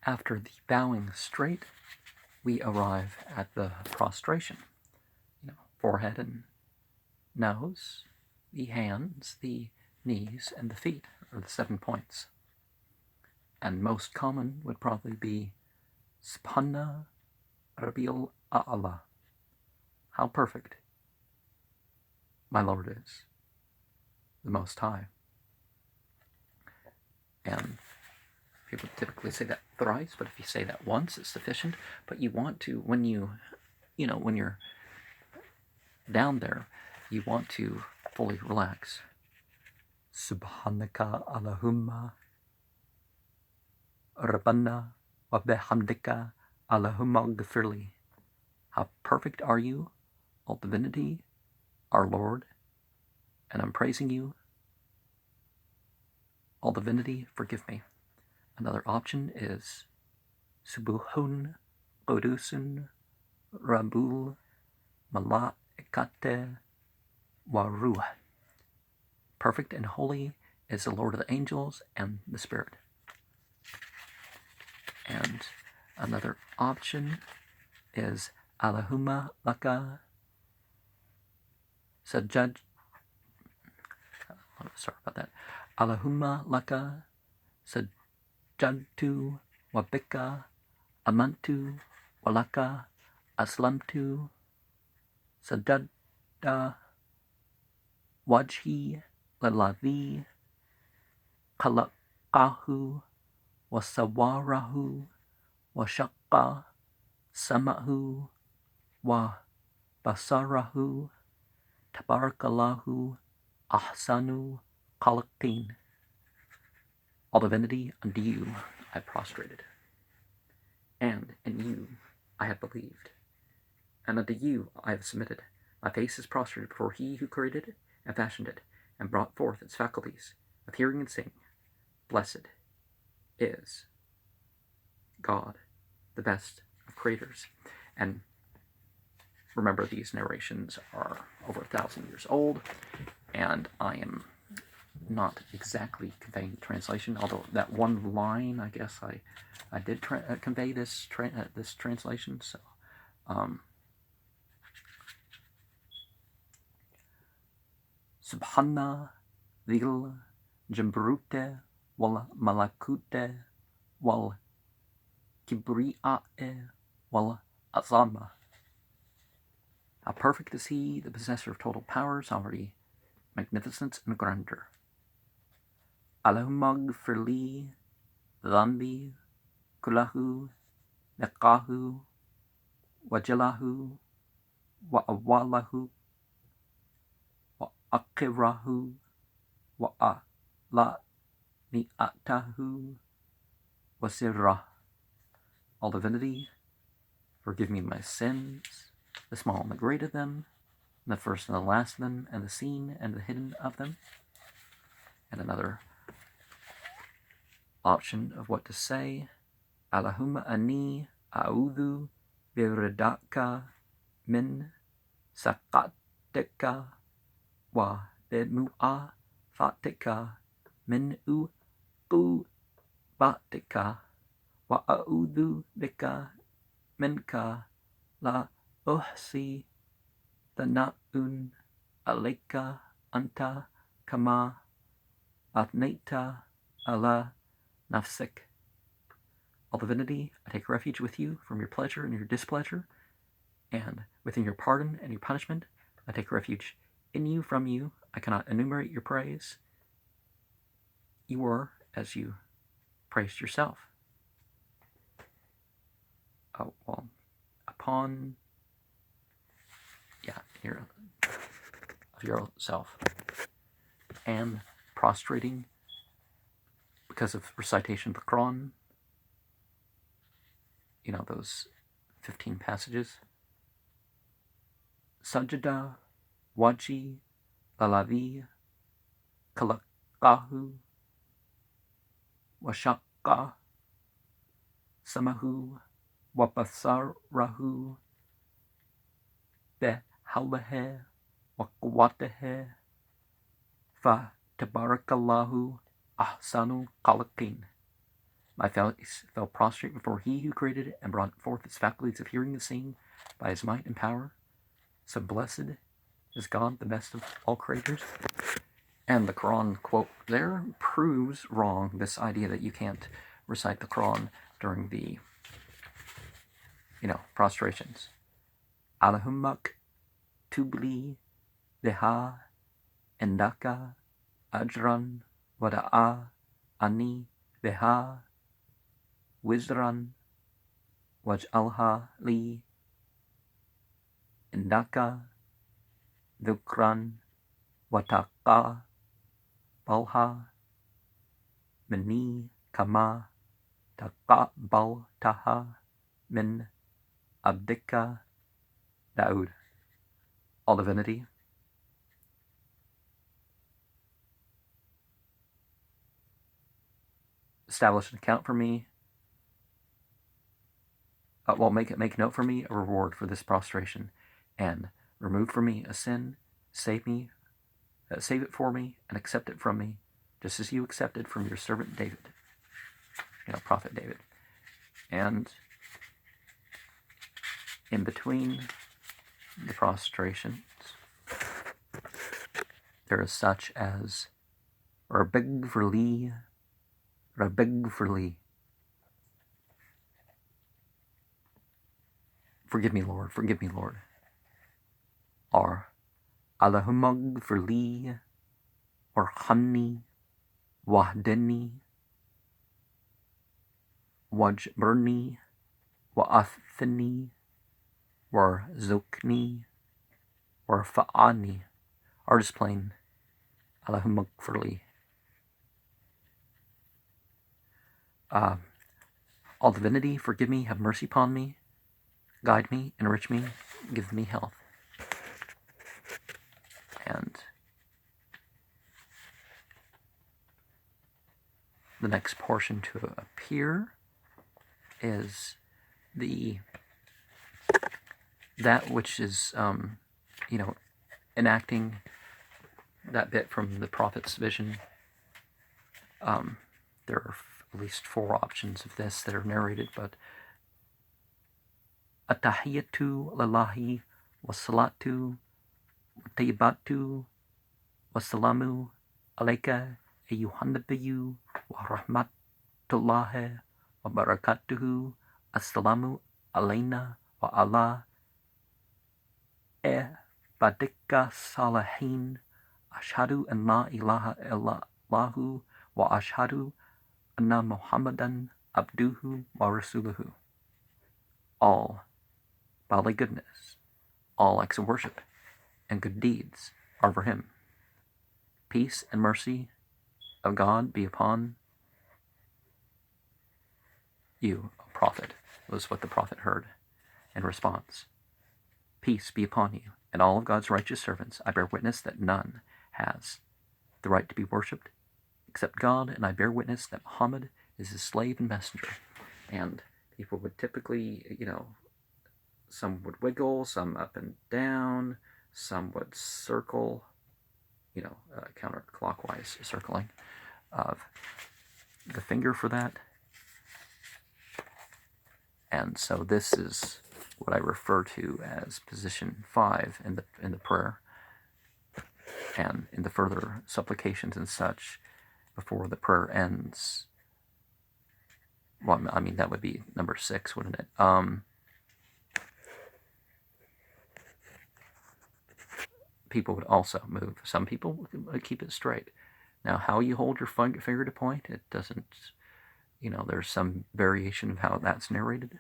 After the bowing straight, we arrive at the prostration. Forehead and nose, the hands, the knees, and the feet are the 7 points. And most common would probably be Subhana Rabbil A'la. How perfect my Lord is, the Most High. And people typically say that thrice, but if you say that once, it's sufficient. But you want to, when you're down there, you want to fully relax. Subhanaka Allahumma Rabbana wa bihamdika Allahumma ghafirli. How perfect are you, all divinity, our Lord, and I'm praising you. All divinity, forgive me. Another option is Subuhun Qudusun Rabul Malaikate Waruh. Perfect and holy is the Lord of the angels and the Spirit. And another option is Allahumma laka sajad. Sorry about that. Allahumma laka sajadtu wa bika amantu wa laka aslamtu sajada wajhi lillazi khalaqahu wa sawarahu wa shaqqa samahu wa basarahu tabarakallahu ahsanu khaliqin. All divinity, unto you I prostrated, and in you I have believed, and unto you I have submitted. My face is prostrated before He who created it and fashioned it, and brought forth its faculties of hearing and seeing. Blessed is God, the best of creators. And remember, these narrations are over 1,000 years old, and I am not exactly conveying the translation, although that one line, I guess I did convey this translation. So, Subhana Dhil Jambrute wal Malakute wal Kibri'a'e wal Azama. How perfect is He, the possessor of total power, sovereignty, magnificence, and grandeur. Allahumma ghfirli dhanbi kullahu naqahu wajalahu wa awalahu wa akhirahu wa alani'atahu wa sirrah. All divinity, forgive me my sins, the small and the great of them, the first and the last of them, and the seen and the hidden of them. And another option of what to say, Allahumma ani a'udhu biridaka min saqatika wa bimu'afatika min uqubatika wa a'udhu bika minka la uhsi thana'un alayka anta kama athnayta ala nafsik. All divinity, I take refuge with you from your pleasure and your displeasure, and within your pardon and your punishment, I take refuge in you, from you. I cannot enumerate your praise. You were as you praised yourself. Oh, well, upon, of yourself, and prostrating because of recitation of the Quran, those 15 passages. Sajda waji lalavi kalakahu washaka samahu wapasarahu behawlahe wakwatahe fa tabarakallahu ahsanu khaliqin. My face fell prostrate before he who created it and brought forth its faculties of hearing and seeing by his might and power. So blessed is God, the best of all creators. And the Quran quote there proves wrong this idea that you can't recite the Quran during the, prostrations. Alahummak tubli deha endaka ajran wada'a ani deha wizran waj'alha li indaka dhukran wataqa balha mini kama taqabbaltaha min abdika Daud. All divinity, establish an account for me. Make note for me a reward for this prostration, and remove from me a sin. Save it for me, and accept it from me, just as you accepted from your servant David, Prophet David. And in between the prostrations, there is such as Rabigverli. Forgive me, Lord. Or Allahumagverli, or Hamni, Wahdini, Wajburni, Wa'athni, Warzukni, Warfa'ani, or just plain Allahumagverli. All divinity, forgive me, have mercy upon me, guide me, enrich me, give me health. And the next portion to appear is that which is, enacting that bit from the prophet's vision. There are at least 4 options of this that are narrated, but At-tahiyyatu lillahi wassalatu tayyibatu wassalamu alayka ayyuhan nabiyyu wa rahmatullahi wa barakatuhu. Assalamu alayna wa ala ibadika salihin. Ashhadu an la ilaha illallahu wa ashhadu anna Muhammadan abduhu wa rasuluhu. All bodily goodness, all acts of worship, and good deeds are for him. Peace and mercy of God be upon you, O prophet, was what the prophet heard in response. Peace be upon you, and all of God's righteous servants. I bear witness that none has the right to be worshipped except God, and I bear witness that Muhammad is his slave and messenger. And people would typically, some would wiggle, some up and down, some would circle, counterclockwise circling of the finger for that. And so this is what I refer to as position 5 in the prayer, and in the further supplications and such before the prayer ends. Well, I mean, that would be number 6, wouldn't it? People would also move. Some people would keep it straight. Now, how you hold your finger to point, it doesn't, there's some variation of how that's narrated.